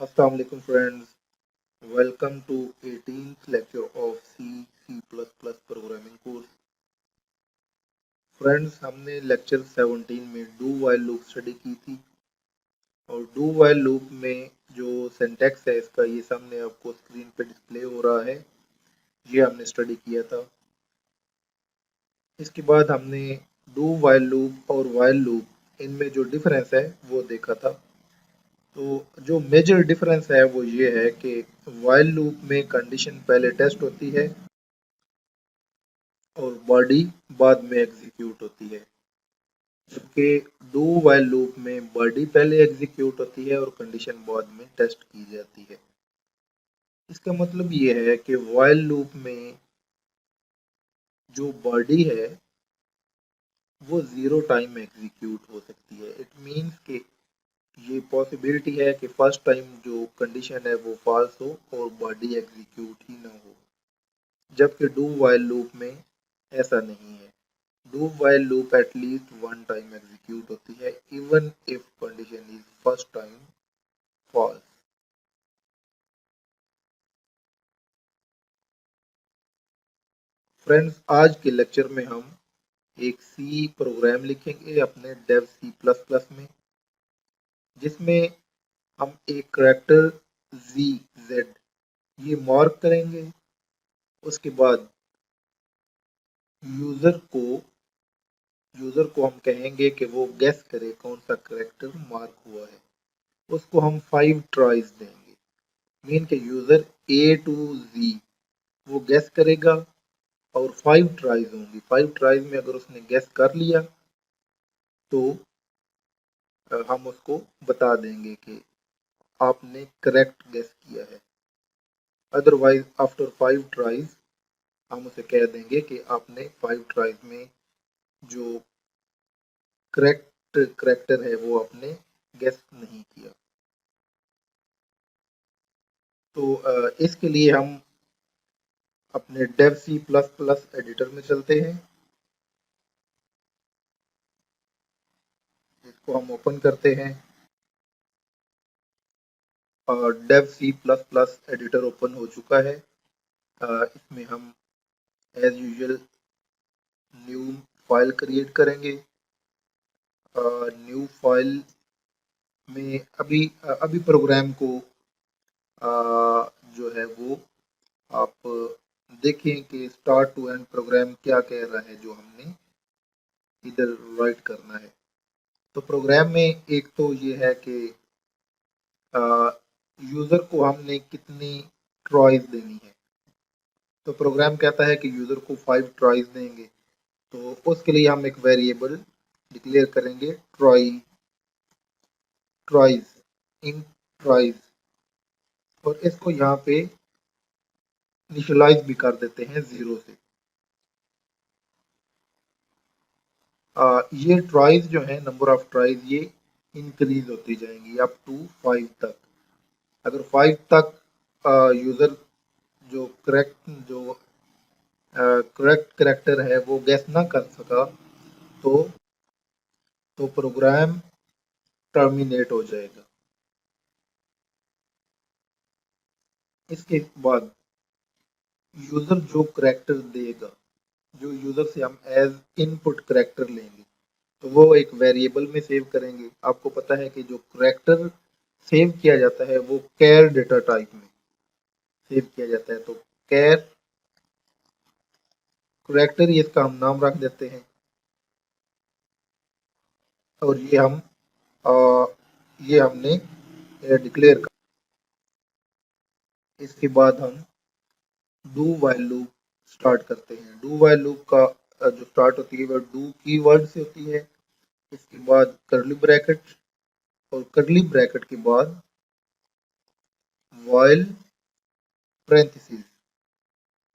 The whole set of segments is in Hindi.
Assalamu alaikum friends. Welcome to 18th lecture of C++ programming course. Friends हमने लेक्चर 17 में डू वाइल लूप स्टडी की थी और डू वाइल लूप में जो सिंटैक्स है इसका ये सामने आपको स्क्रीन पे डिस्प्ले हो रहा है। ये हमने स्टडी किया था। इसके बाद हमने डू वाइल लूप और वाइल लूप इनमें जो डिफरेंस है वो देखा था। तो जो मेजर डिफरेंस है वो ये है कि वाइल लूप में कंडीशन पहले टेस्ट होती है और बॉडी बाद में एग्जीक्यूट होती है, जबकि डू वाइल लूप में बॉडी पहले एग्जीक्यूट होती है और कंडीशन बाद में टेस्ट की जाती है। इसका मतलब ये है कि वाइल लूप में जो बॉडी है वो जीरो टाइम में एग्जीक्यूट हो सकती है। इट मीन्स कि ये पॉसिबिलिटी है कि फर्स्ट टाइम जो कंडीशन है वो फॉल्स हो और बॉडी एग्जीक्यूट ही ना हो, जबकि डू वाइल लूप में ऐसा नहीं है। Do while loop at least one time execute होती है even if condition is first time false। Friends आज के लेक्चर में हम एक सी प्रोग्राम लिखेंगे अपने डेव सी प्लस प्लस में, जिसमें हम एक करेक्टर जी जेड ये मार्क करेंगे। उसके बाद यूजर को हम कहेंगे कि वो गेस करे कौन सा करेक्टर मार्क हुआ है। उसको हम 5 ट्राइज देंगे। मीन के यूजर ए टू जी वो गेस करेगा और 5 ट्राइज होंगी। 5 ट्राइज में अगर उसने गेस कर लिया तो हम उसको बता देंगे कि आपने करेक्ट गेस किया है। अदरवाइज आफ्टर 5 ट्राइज हम उसे कह देंगे कि आपने 5 ट्राइज में जो करेक्ट करेक्टर है वो आपने गेस नहीं किया। तो इसके लिए हम अपने Dev C plus plus editor में चलते हैं। इसको हम ओपन करते हैं और Dev C plus plus editor open हो चुका है। इसमें हम as usual new file create करेंगे। न्यू फाइल में अभी प्रोग्राम को जो है वो आप देखें कि स्टार्ट टू एंड प्रोग्राम क्या कह रहा है जो हमने इधर राइट करना है। तो प्रोग्राम में एक तो ये है कि यूज़र को हमने कितनी ट्रॉइज देनी है। तो प्रोग्राम कहता है कि यूज़र को 5 ट्रॉइज देंगे, तो उसके लिए हम एक वेरिएबल डिक्लेयर करेंगे ट्रॉइज इन ट्रॉइज, और इसको यहाँ पे इनिशियलाइज भी कर देते हैं 0 से। ये ट्राइज जो है नंबर ऑफ ट्राइज ये इंक्रीज होती जाएंगी अप टू 5 तक। अगर 5 तक यूजर जो करेक्ट करेक्टर है वो गेस ना कर सका तो प्रोग्राम टर्मिनेट हो जाएगा। इसके बाद यूजर जो करेक्टर देगा, जो यूजर से हम एज इनपुट करेक्टर लेंगे, तो वो एक वेरिएबल में सेव करेंगे। आपको पता है कि जो करेक्टर सेव किया जाता है वो कैर डेटा टाइप में सेव किया जाता है। तो कैर करेक्टर ये इसका हम नाम रख देते हैं और आ, ये हमने डिक्लेयर कर। इसके बाद हम डू वाइल लूप स्टार्ट करते हैं। डू वाइल लूप का जो स्टार्ट होती है वो डू कीवर्ड से होती है। इसके बाद कर्ली ब्रैकेट और कर्ली ब्रैकेट के बाद वाइल पैरेंथेसिस।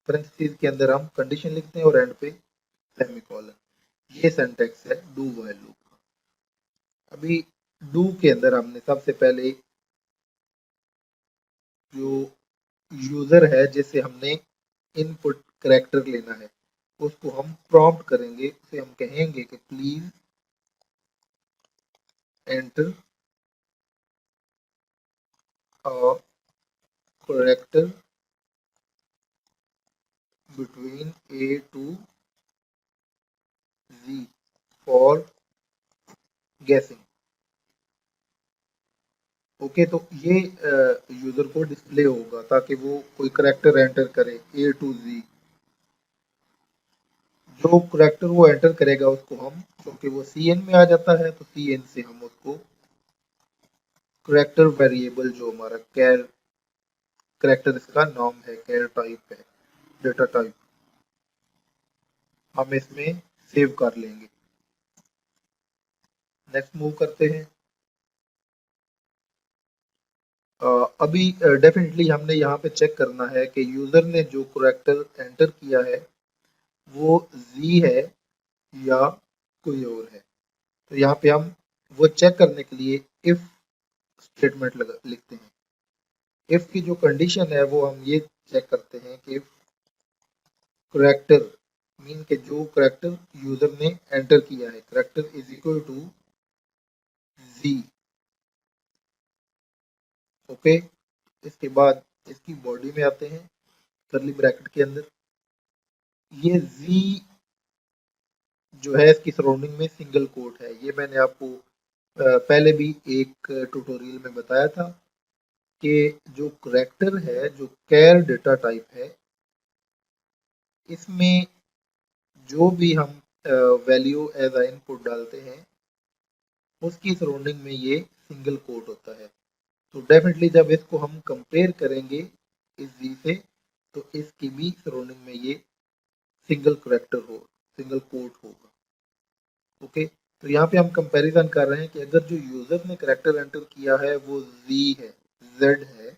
पैरेंथेसिस के अंदर हम कंडीशन लिखते हैं और एंड पे सेमीकोलन। ये सिंटैक्स है डू वाइल लूप का। अभी डू के अंदर हमने सबसे पहले जो यूजर है जिसे हमने इनपुट करेक्टर लेना है उसको हम प्रॉम्प्ट करेंगे। उसे हम कहेंगे कि please enter character between A to Z for गेसिंग। ओके, तो ये यूजर को डिस्प्ले होगा ताकि वो कोई करेक्टर एंटर करे A to Z। जो करेक्टर वो एंटर करेगा उसको हम, क्योंकि वो CN में आ जाता है तो CN से हम उसको करेक्टर वेरिएबल जो हमारा कैर करेक्टर इसका नाम है, कैर टाइप है, डेटा टाइप, हम इसमें सेव कर लेंगे। नेक्स्ट मूव करते हैं। अभी डेफिनेटली हमने यहाँ पे चेक करना है कि यूजर ने जो करेक्टर एंटर किया है वो Z है या कोई और है। तो यहाँ पे हम वो चेक करने के लिए इफ स्टेटमेंट लिखते हैं। इफ की जो कंडीशन है वो हम ये चेक करते हैं कि करेक्टर मीन के जो करेक्टर यूजर ने एंटर किया है, character is equal to Z। Okay, इसके बाद इसकी बॉडी में आते हैं, करली ब्रैकेट के अंदर ये Z जो है इसकी सराउंडिंग में सिंगल कोट है। ये मैंने आपको पहले भी एक ट्यूटोरियल में बताया था कि जो करेक्टर है, जो कैर डेटा टाइप है, इसमें जो भी हम वैल्यू एज अ इनपुट डालते हैं उसकी सराउंडिंग में ये सिंगल कोट होता है। तो डेफिनेटली जब इसको हम कंपेयर करेंगे इस Z से तो इसकी भी सराउंडिंग में ये सिंगल करेक्टर हो, सिंगल कोट होगा। ओके, तो यहाँ पे हम कंपैरिजन कर रहे हैं कि अगर जो यूजर ने करेक्टर एंटर किया है वो Z है, Z है,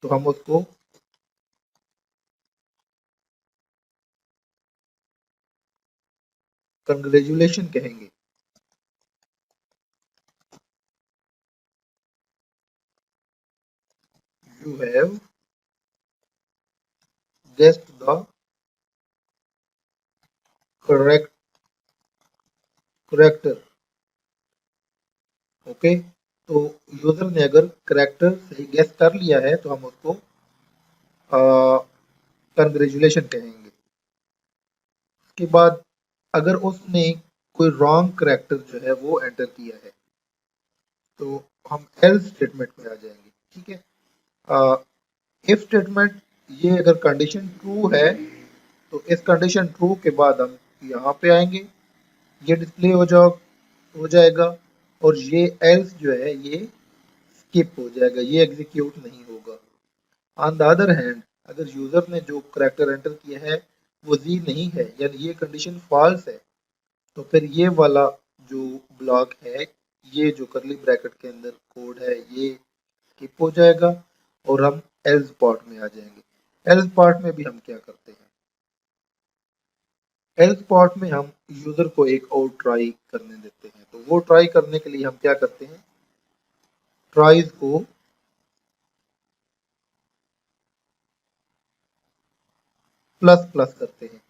तो हम उसको कंग्रेचुलेशन कहेंगे। You have guessed the correct character. Okay, तो यूजर ने अगर करेक्टर सही गेस कर लिया है तो हम उसको कंग्रेचुलेशन कहेंगे। उसके बाद अगर उसने कोई रॉन्ग करेक्टर जो है वो एंटर किया है तो हम एल्स स्टेटमेंट में आ जाएंगे। ठीक है, इफ स्टेटमेंट, ये अगर कंडीशन ट्रू है तो इस कंडीशन ट्रू के बाद हम यहाँ पे आएंगे, ये डिस्प्ले हो जाएगा और ये एल्स जो है ये स्किप हो जाएगा, ये एग्जीक्यूट नहीं होगा। ऑन द अदर हैंड अगर यूजर ने जो करेक्टर एंटर किया है वो Z नहीं है, यानी ये कंडीशन फॉल्स है, तो फिर ये वाला जो ब्लॉक है, ये जो करली ब्रैकेट के अंदर कोड है ये स्किप हो जाएगा और हम एल्स पार्ट में आ जाएंगे। एल्स पार्ट में भी हम क्या करते हैं, एल्स पार्ट में हम यूजर को एक और ट्राई करने देते हैं। तो वो ट्राई करने के लिए हम क्या करते हैं, ट्राइज को प्लस प्लस करते हैं।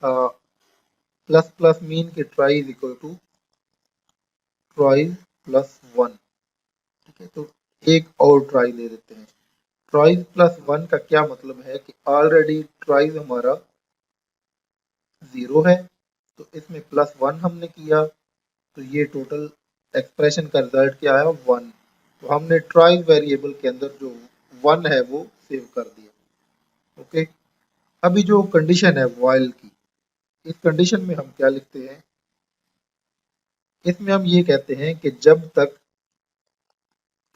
प्लस प्लस मीन के try is equal to tries plus one. ठीक है, तो एक और ट्राई ले लेते हैं। ट्राइज प्लस वन का क्या मतलब है कि ऑलरेडी ट्राइज हमारा 0 है, तो इसमें प्लस वन हमने किया तो ये टोटल एक्सप्रेशन का रिजल्ट क्या है, 1। तो हमने ट्राइज वेरिएबल के अंदर जो 1 है वो सेव कर दिया। ओके, अभी जो कंडीशन है व्हाइल की, इस कंडीशन में हम क्या लिखते हैं, इसमें हम ये कहते हैं कि जब तक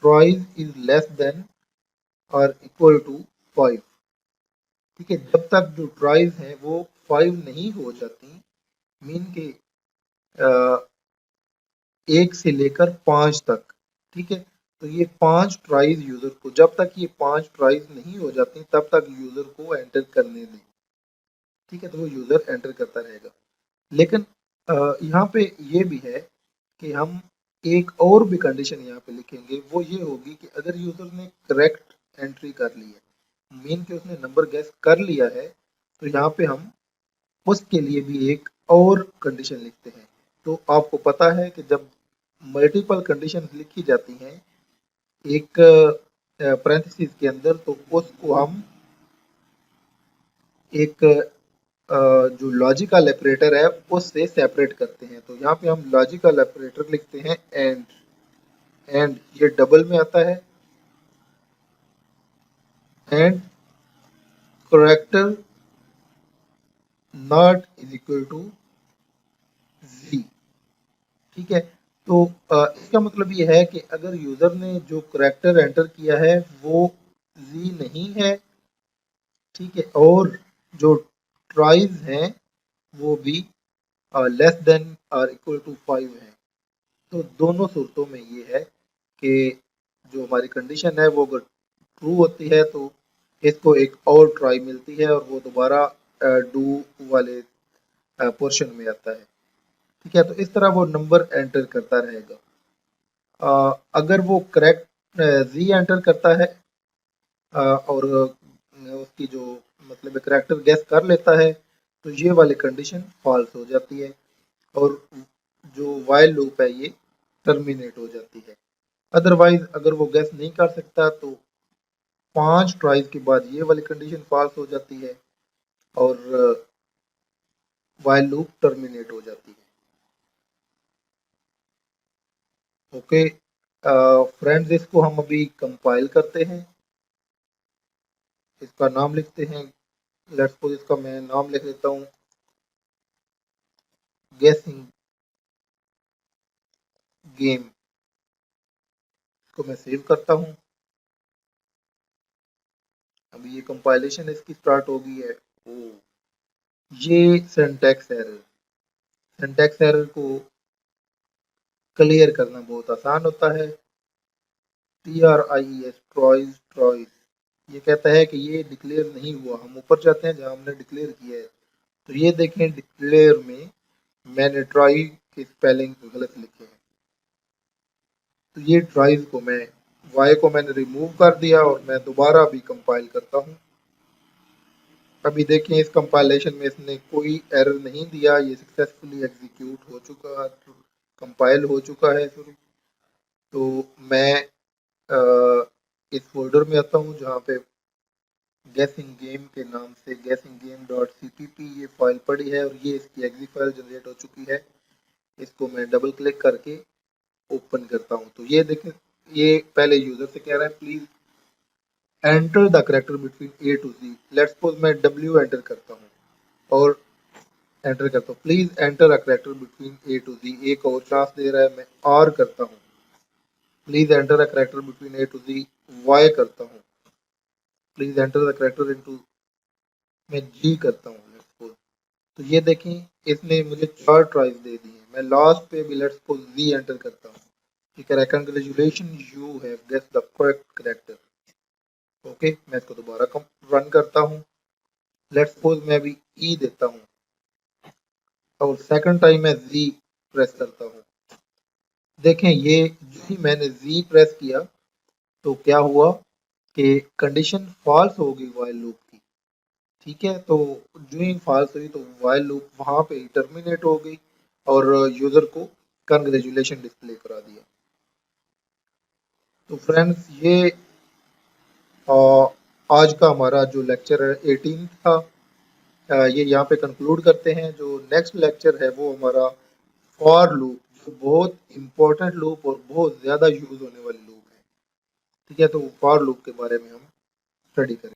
ट्राइज इज लेस देन और इक्वल टू 5। ठीक है, जब तक जो ट्राइज है वो 5 नहीं हो जाती, मीन के 1 से लेकर 5 तक। ठीक है, तो ये 5 ट्राइज यूजर को, जब तक ये 5 ट्राइज नहीं हो जाती तब तक यूजर को एंटर करने दें। ठीक है, तो वो यूजर एंटर करता रहेगा। लेकिन यहाँ पे ये भी है कि हम एक और भी कंडीशन यहाँ पे लिखेंगे, वो ये होगी कि अगर यूजर ने करेक्ट एंट्री कर ली है, मीन के उसने नंबर गैस कर लिया है, तो यहाँ पे हम उसके लिए भी एक और कंडीशन लिखते हैं। तो आपको पता है कि जब मल्टीपल कंडीशन लिखी जाती हैं एक पैरेंथेसिस के अंदर, तो उसको हम एक जो लॉजिकल ऑपरेटर है उससे सेपरेट करते हैं। तो यहाँ पे हम लॉजिकल ऑपरेटर लिखते हैं एंड ये डबल में आता है, and character not is equal to G. ठीक है, तो इसका मतलब ये है कि अगर यूजर ने जो करेक्टर एंटर किया है वो जी नहीं है, ठीक है, और जो ट्राइज हैं वो भी लेस देन और इक्वल टू 5 है, तो दोनों सूरतों में ये है कि जो हमारी कंडीशन है वो अगर ट्रू होती है तो इसको एक और ट्राई मिलती है और वो दोबारा डू वाले पोर्शन में आता है। ठीक है, तो इस तरह वो नंबर एंटर करता रहेगा। अगर वो करेक्ट जी एंटर करता है और उसकी जो मतलब करेक्टर गेस कर लेता है तो ये वाली कंडीशन फॉल्स हो जाती है और जो वाइल लूप है ये टर्मिनेट हो जाती है। अदरवाइज अगर वो गेस नहीं कर सकता तो 5 ट्राइज के बाद ये वाली कंडीशन फॉल्स हो जाती है और वाइल लूप टर्मिनेट हो जाती है। ओके फ्रेंड्स, इसको हम अभी कंपाइल करते हैं, इसका नाम लिखते हैं। लेट्स सपोज इसका मैं नाम लिख देता हूँ गेसिंग गेम। इसको मैं सेव करता हूँ। अभी ये कंपाइलेशन इसकी स्टार्ट हो गई है। ओ, ये सिंटैक्स एरर को क्लियर करना बहुत आसान होता है। TRIES ट्रॉइज ट्रॉइज, ये कहता है कि ये डिक्लेयर नहीं हुआ। हम ऊपर जाते हैं जहाँ हमने डिक्लेयर किया है, तो ये देखें डिक्लेयर में मैंने ट्राई की स्पेलिंग गलत लिखे हैं, तो ये ट्राइज को मैं वाई को मैंने रिमूव कर दिया और मैं दोबारा भी कंपाइल करता हूँ। अभी देखें इस कंपाइलेशन में इसने कोई एरर नहीं दिया, ये सक्सेसफुली एग्जीक्यूट हो चुका, कंपाइल हो चुका है। तो मैं इस फोल्डर में आता हूँ जहाँ पे गेसिंग गेम के नाम से गेसिंग गेम डॉट cpp ये फाइल पड़ी है और ये इसकी एग्जी फाइल जनरेट हो चुकी है। इसको मैं डबल क्लिक करके ओपन करता हूँ, तो ये देखें ये पहले यूजर से कह रहा है please enter the character between A to G. Let's suppose मैं डब्ल्यू एंटर करता हूँ और एंटर करता हूँ please enter a character between A to G, एक और चांस दे रहा है। मैं आर करता हूँ please enter a character between A to G, Y करता हूँ please enter the character into, मैं जी करता हूँ लेट्स सपोज। तो ये देखें इसने मुझे 4 ट्राइज दे दी हैं। मैं लास्ट पे भी लेट्स सपोज जी एंटर करता हूँ, ठीक है, congratulation you have guessed the correct character. Okay, मैं इसको दोबारा रन करता हूँ। लेट्स सपोज मैं अभी ई देता हूँ और सेकंड टाइम मैं जी प्रेस करता हूँ। देखें ये जो ही मैंने जी प्रेस किया तो क्या हुआ कि कंडीशन फॉल्स हो गई वाइल लूप की। ठीक है, तो जो ही फॉल्स हुई तो वाइल लूप वहां पे टर्मिनेट हो गई और यूजर को कंग्रेचुलेशन डिस्प्ले करा दिया। तो फ्रेंड्स ये आज का हमारा जो लेक्चर है 18 था, ये यहाँ पे कंक्लूड करते हैं। जो नेक्स्ट लेक्चर है वो हमारा फॉर लूप, जो बहुत इंपॉर्टेंट लूप और बहुत ज़्यादा यूज होने वाली लूप है। ठीक है, तो फॉर लूप के बारे में हम स्टडी करें।